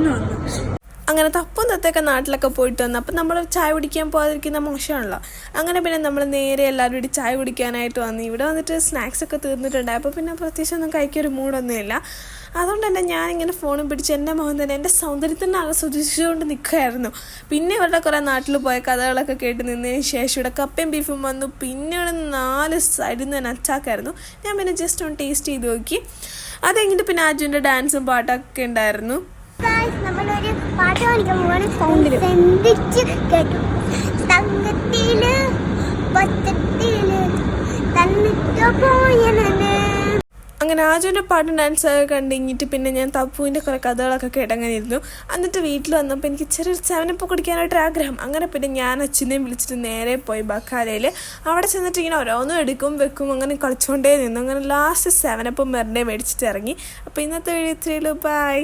അങ്ങനെ വന്നു. അങ്ങനെ തപ്പും തത്തൊക്കെ നാട്ടിലൊക്കെ പോയിട്ട് വന്നു. അപ്പം നമ്മൾ ചായ കുടിക്കാൻ പോകാതിരിക്കുന്ന മോശമാണല്ലോ. അങ്ങനെ പിന്നെ നമ്മൾ നേരെ എല്ലാവരും കൂടി ചായ കുടിക്കാനായിട്ട് വന്നു. ഇവിടെ വന്നിട്ട് സ്നാക്സൊക്കെ തീർന്നിട്ടുണ്ട്. അപ്പോൾ പിന്നെ പ്രത്യേകിച്ചൊന്നും കഴിക്കൊരു മൂടൊന്നുമില്ല. അതുകൊണ്ട് തന്നെ ഞാനിങ്ങനെ ഫോണും പിടിച്ച് എൻ്റെ മുഖം തന്നെ എൻ്റെ സൗന്ദര്യത്തിൻ്റെ ആസ്വദിച്ചുകൊണ്ട് നിൽക്കുമായിരുന്നു. പിന്നെ ഇവരുടെ കുറേ നാട്ടിൽ പോയ കഥകളൊക്കെ കേട്ട് നിന്നതിന് ശേഷം ഇവിടെ കപ്പയും ബീഫും വന്നു. പിന്നെ ഇവിടെ 4 സൈഡിൽ നിന്ന് തന്നെ അച്ചാക്കായിരുന്നു. ഞാൻ പിന്നെ ജസ്റ്റ് ഒന്ന് ടേസ്റ്റ് ചെയ്ത് നോക്കി. അത് കഴിഞ്ഞിട്ട് പിന്നെ അജുവിൻ്റെ ഡാൻസും പാട്ടൊക്കെ ഉണ്ടായിരുന്നു. നമ്മളൊരു പാട്ട് കാണിക്കാൻ പോവാണ്. കേട്ടു തങ്കത്തില് പച്ചത്തില് തന്നിട്ട് പോയനെ. അങ്ങനെ ആജുവിൻ്റെ പാട്ടും ഡാൻസൊക്കെ കണ്ടിങ്ങിട്ട് പിന്നെ ഞാൻ തപ്പുവിൻ്റെ കുറേ കഥകളൊക്കെ കേട്ടങ്ങനെ ഇരുന്നു. എന്നിട്ട് വീട്ടിൽ വന്നപ്പോൾ എനിക്ക് ചെറിയൊരു 7up കുടിക്കാനായിട്ടൊരു ആഗ്രഹം. അങ്ങനെ പിന്നെ ഞാൻ അച്ഛനെയും വിളിച്ചിട്ട് നേരെ പോയി ബക്കാലയിൽ. അവിടെ ചെന്നിട്ട് ഇങ്ങനെ ഓരോന്നും എടുക്കും വെക്കും അങ്ങനെ കളിച്ചുകൊണ്ടേ നിന്നു. അങ്ങനെ ലാസ്റ്റ് 7up മെറിൻ്റെ മേടിച്ചിട്ട് ഇറങ്ങി. അപ്പോൾ ഇന്നത്തെ വീഡിയോ ഇത്രയേ ഉള്ളൂ. ബൈ.